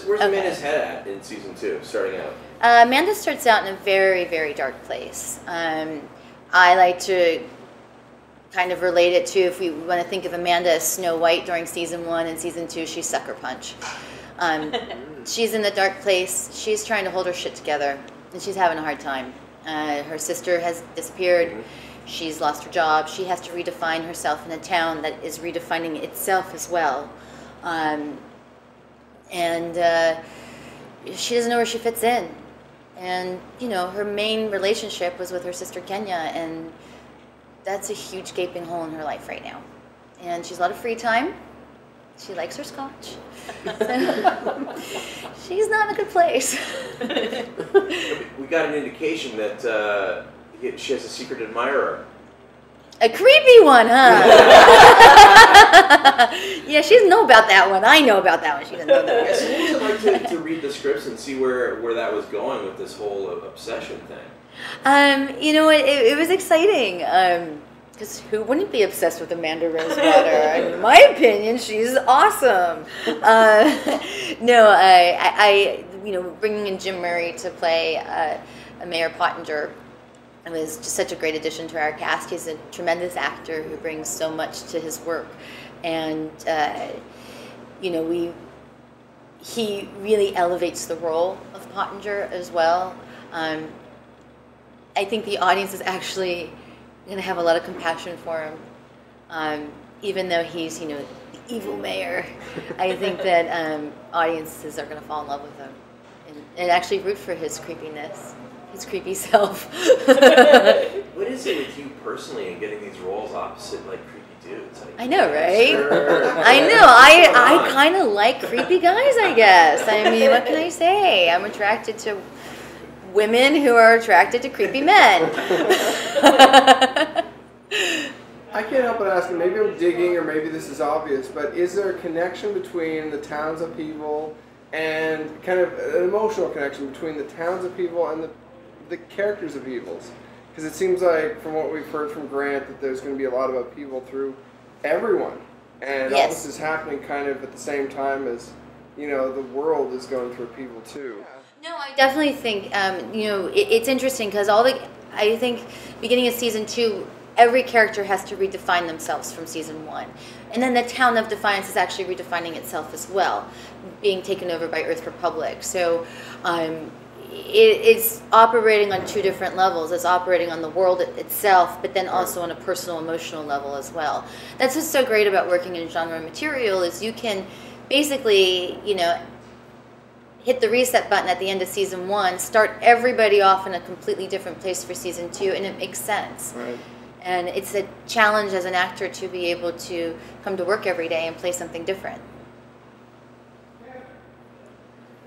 Where's Amanda's head at in season 2, starting out? Amanda starts out in a very, very dark place. I like to kind of relate it to, if we want to think of Amanda as Snow White during season 1, and season 2 she's Sucker Punch. She's in the dark place. She's trying to hold her shit together, and she's having a hard time. Her sister has disappeared. She's lost her job. She has to redefine herself in a town that is redefining itself as well. And she doesn't know where she fits in. And, you know, her main relationship was with her sister Kenya, and that's a huge gaping hole in her life right now. And she's a lot of free time. She likes her scotch. She's not in a good place. We got an indication that she has a secret admirer. A creepy one, huh? Yeah, she doesn't know about that one. I know about that one. She doesn't know that one. So what was it like to read the scripts and see where that was going with this whole obsession thing? You know, it was exciting. Because who wouldn't be obsessed with Amanda Rosewater? In my opinion, she's awesome. No, I you know, bringing in Jim Murray to play Mayor Pottinger, it was just such a great addition to our cast. He's a tremendous actor who brings so much to his work, and you know, he really elevates the role of Pottinger as well. I think the audience is actually going to have a lot of compassion for him, even though he's, you know, the evil mayor. I think that audiences are going to fall in love with him and actually root for his creepiness, his creepy self. What is it with you personally in getting these roles opposite like creepy dudes? Like, I know, right? I know. I kind of like creepy guys, I guess. I mean, what can I say? I'm attracted to women who are attracted to creepy men. I can't help but ask, and maybe I'm digging or maybe this is obvious, but is there a connection between the towns upheaval and kind of an emotional connection between the towns upheaval and the characters upheavals? Because it seems like, from what we've heard from Grant, that there's going to be a lot of upheaval through everyone. And all this is happening kind of at the same time as, you know, the world is going through upheaval too. No, I definitely think, you know, it's interesting because I think beginning of season 2, every character has to redefine themselves from season 1. And then the town of Defiance is actually redefining itself as well, being taken over by Earth Republic. So it's operating on 2 different levels. It's operating on the world itself, but then also on a personal, emotional level as well. That's what's so great about working in genre material, is you can basically, you know, hit the reset button at the end of season 1, start everybody off in a completely different place for season 2, and it makes sense. Right. And it's a challenge as an actor to be able to come to work every day and play something different.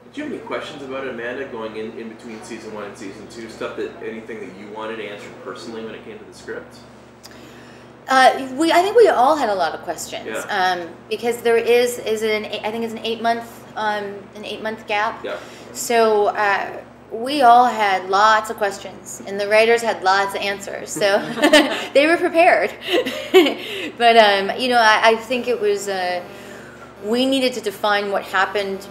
Did you have any questions about Amanda going in between season 1 and season 2? Anything that you wanted answered personally when it came to the script? I think we all had a lot of questions, yeah. Because there is I think it's an 8-month gap. Yeah. So we all had lots of questions, and the writers had lots of answers. So they were prepared. But you know, I think it was we needed to define what happened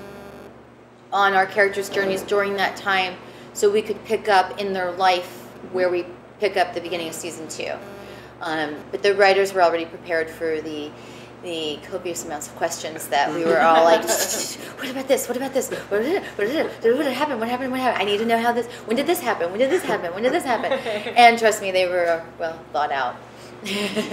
on our characters' journeys during that time, so we could pick up in their life where we pick up the beginning of season 2. But the writers were already prepared for the copious amounts of questions that we were all like, what about this? What about this? What did happen? What happened? What happened? I need to know how this, when did this happen? When did this happen? When did this happen? And trust me, they were, well, thought out.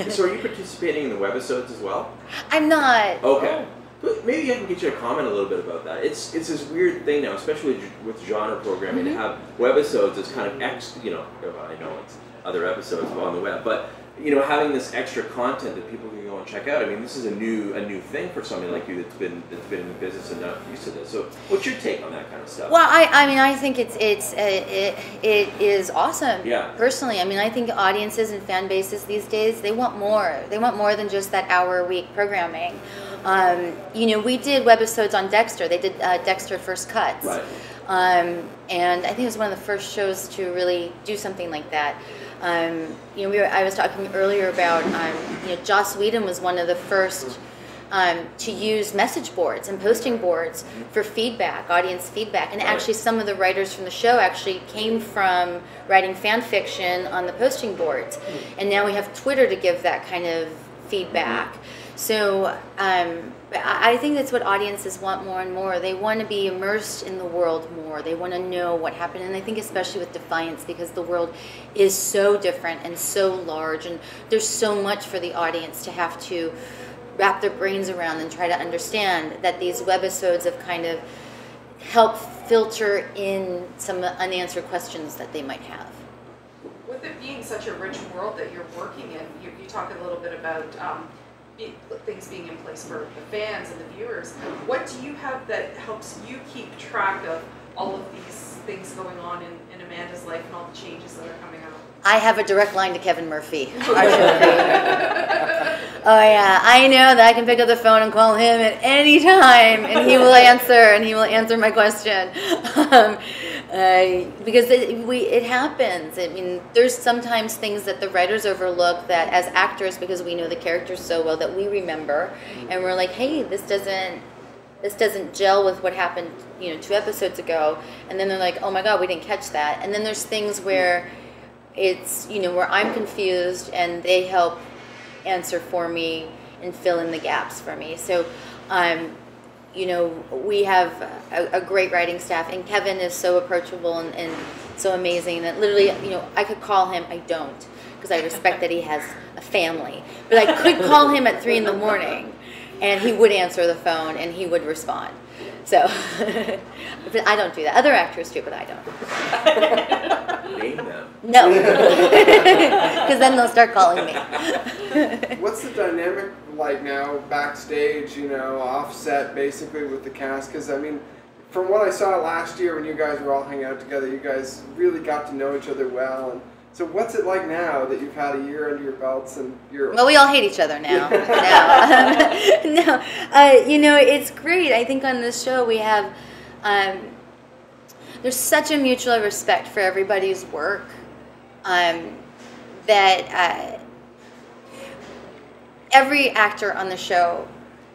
So are you participating in the webisodes as well? I'm not. Okay. But maybe I can get you to comment a little bit about that. It's this weird thing now, especially with genre programming, to have webisodes as kind of you know, I know it's other episodes on the web, but you know, having this extra content that people can go and check out. I mean, this is a new thing for somebody like you that's been in the business and not used to this. So, what's your take on that kind of stuff? Well, I mean, I think it is awesome. Yeah. Personally, I mean, I think audiences and fan bases these days, they want more. They want more than just that hour-a-week programming. You know, we did webisodes on Dexter. They did Dexter First Cuts. Right. And I think it was one of the first shows to really do something like that. You know, I was talking earlier about, you know, Joss Whedon was one of the first to use message boards and posting boards for feedback, audience feedback. And actually some of the writers from the show actually came from writing fan fiction on the posting boards. And now we have Twitter to give that kind of feedback. So I think that's what audiences want more and more. They want to be immersed in the world more. They want to know what happened. And I think especially with Defiance, because the world is so different and so large, and there's so much for the audience to have to wrap their brains around and try to understand, that these webisodes have kind of helped filter in some unanswered questions that they might have. With it being such a rich world that you're working in, you talk a little bit about things being in place for the fans and the viewers. What do you have that helps you keep track of all of these things going on in Amanda's life and all the changes that are coming out? I have a direct line to Kevin Murphy, our show creator. Oh yeah, I know that I can pick up the phone and call him at any time, and he will answer my question. Because it happens. I mean, there's sometimes things that the writers overlook that as actors, because we know the characters so well, that we remember, and we're like, hey, this doesn't gel with what happened, 2 episodes ago, and then they're like, oh my God, we didn't catch that. And then there's things where it's, where I'm confused and they help answer for me and fill in the gaps for me. So, we have a great writing staff, and Kevin is so approachable and so amazing that literally, I could call him. I don't, because I respect that he has a family, but I could call him at 3 a.m. and he would answer the phone and he would respond. So, but I don't do that. Other actors do, but I don't. Name them. No, because then they'll start calling me. What's the dynamic like now backstage, offset basically with the cast? Because I mean, from what I saw last year when you guys were all hanging out together, you guys really got to know each other well. And so what's it like now that you've had a year under your belts and you're... Well, we all hate each other now. It's great. I think on this show we have, there's such a mutual respect for everybody's work that every actor on the show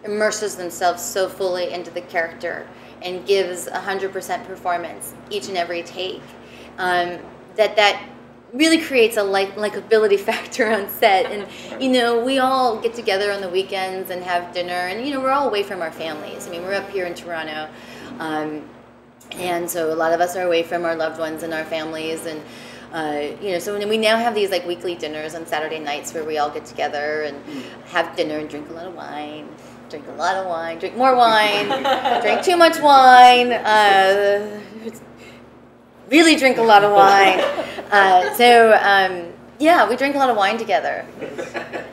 immerses themselves so fully into the character and gives 100% performance each and every take, that really creates a likability factor on set. And we all get together on the weekends and have dinner, and we're all away from our families. I mean, we're up here in Toronto, and so a lot of us are away from our loved ones and our families, and so we now have these weekly dinners on Saturday nights where we all get together and have dinner and drink a lot of wine, drink more wine, drink too much wine, really drink a lot of wine. We drink a lot of wine together,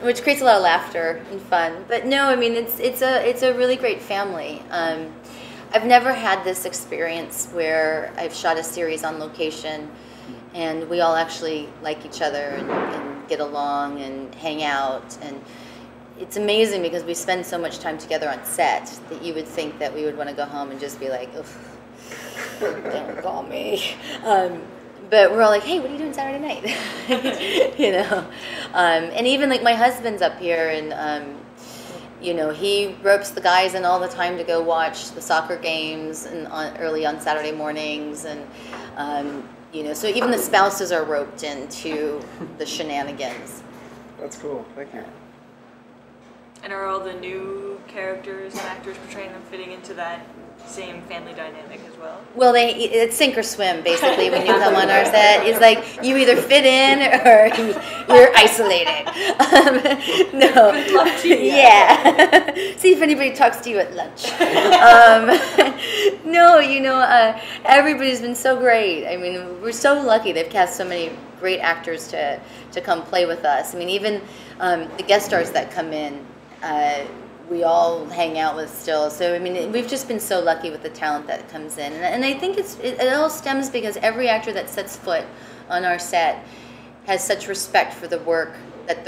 which creates a lot of laughter and fun. But no, I mean, it's a really great family. I've never had this experience where I've shot a series on location and we all actually like each other and get along and hang out. And it's amazing because we spend so much time together on set that you would think that we would want to go home and just be like, ugh, don't call me. But we're all like, hey, what are you doing Saturday night? And even my husband's up here, and he ropes the guys in all the time to go watch the soccer games and early on Saturday mornings, and so even the spouses are roped into the shenanigans. That's cool. Thank you. And are all the new characters and actors portraying them fitting into that same family dynamic as well? Well, it's sink or swim, basically, when you come on our set. It's like you either fit in or you're isolated. No. Good luck to you. Yeah. See if anybody talks to you at lunch. No, everybody's been so great. I mean, we're so lucky. They've cast so many great actors to come play with us. I mean, even the guest stars that come in, we all hang out with still. So, I mean, we've just been so lucky with the talent that comes in. And I think it all stems because every actor that sets foot on our set has such respect for the work that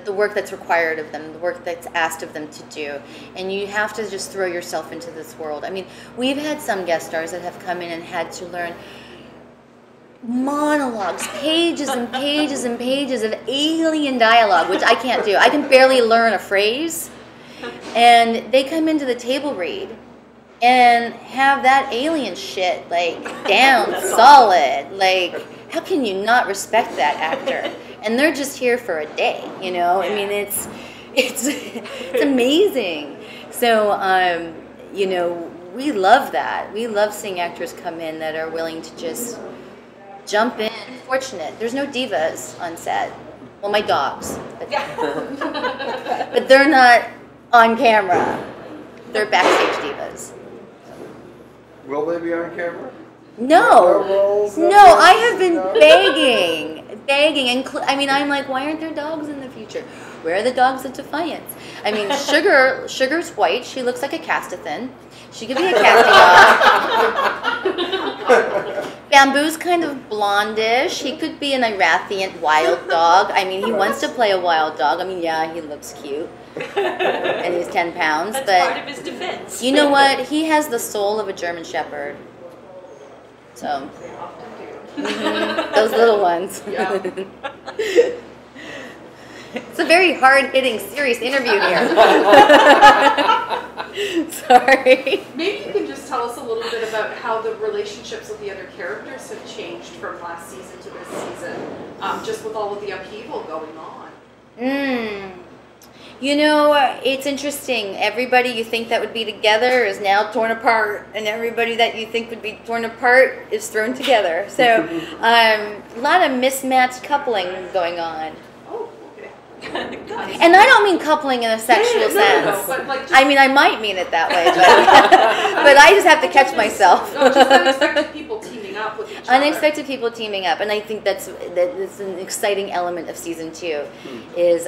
the work that's required of them, the work that's asked of them to do. And you have to just throw yourself into this world. I mean, we've had some guest stars that have come in and had to learn monologues, pages and pages and pages of alien dialogue, which I can't do. I can barely learn a phrase. and they come into the table read and have that alien shit like down solid. Like, how can you not respect that actor? And they're just here for a day, you know? I mean, it's amazing. So, you know, we love that. We love seeing actors come in that are willing to just jump in. Fortunate, there's no divas on set. Well, my dogs. But, but they're not on camera. They're backstage divas. Will they be on camera? No, no, I have been begging, and I mean, I'm like, why aren't there dogs in the future? Where are the dogs of Defiance? I mean, Sugar's white. She looks like a Castathin. She could be a casting dog. Bamboo's kind of blondish. He could be an Irathian wild dog. I mean, he wants to play a wild dog. I mean, yeah, he looks cute. And he's 10 pounds. That's but part of his defense. You know what? He has the soul of a German Shepherd. So, those little ones. Yeah. It's a very hard-hitting, serious interview here. Sorry. Maybe you can just tell us a little bit about how the relationships with the other characters have changed from last season to this season, just with all of the upheaval going on. You know, it's interesting. Everybody you think that would be together is now torn apart, and everybody that you think would be torn apart is thrown together. So, a lot of mismatched coupling going on. Oh, okay. And I don't mean coupling in a sexual sense. No, but like just, I mean, I might mean it that way, but I just have to catch myself. No, just unexpected people teaming up with each other. Unexpected people teaming up, and I think that's an exciting element of season 2. Is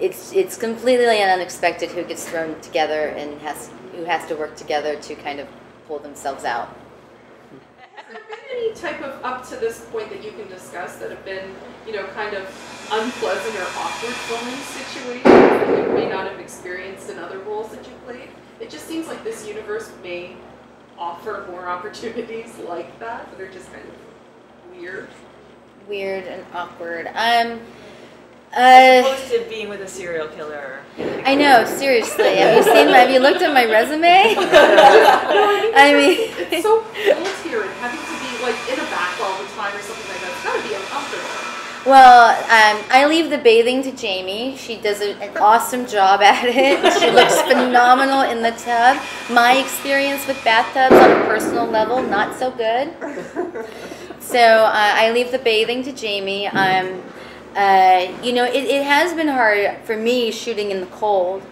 it's completely unexpected who gets thrown together and who has to work together to kind of pull themselves out. Has there been any type of, up to this point that you can discuss, that have been, you know, kind of unpleasant or awkward filming situations that you may not have experienced in other roles that you played? It just seems like this universe may offer more opportunities like that are just kind of weird. Weird and awkward. As opposed to being with a serial killer. I know, seriously. Have you looked at my resume? I mean, it's so cold here, and having to be like in a bath all the time or something like that, it's gotta be uncomfortable. Well, I leave the bathing to Jamie. She does an awesome job at it. She looks phenomenal in the tub. My experience with bathtubs on a personal level, not so good. So I leave the bathing to Jamie. You know, it has been hard for me shooting in the cold.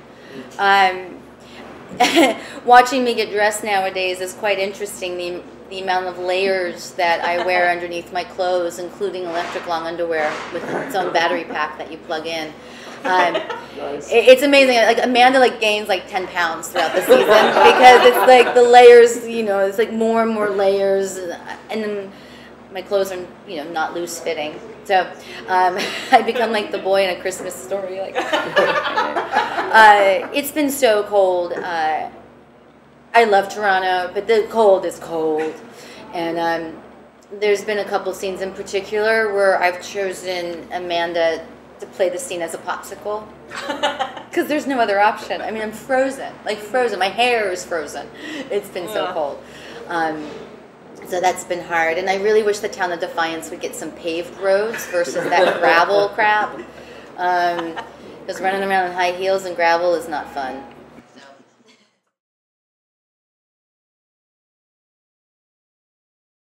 Watching me get dressed nowadays is quite interesting. The amount of layers that I wear underneath my clothes, including electric long underwear with its own battery pack that you plug in. Nice. It's amazing. Like Amanda gains 10 pounds throughout the season because it's like the layers. You know, it's like more and more layers, and then my clothes are, you know, not loose fitting. So I become like the boy in A Christmas Story. It's been so cold. I love Toronto, but the cold is cold. And there's been a couple scenes in particular where I've chosen Amanda to play the scene as a popsicle. Because there's no other option. I mean, I'm frozen. Frozen. My hair is frozen. It's been so cold. So that's been hard. And I really wish the town of Defiance would get some paved roads versus that gravel crap. Because running around in high heels and gravel is not fun.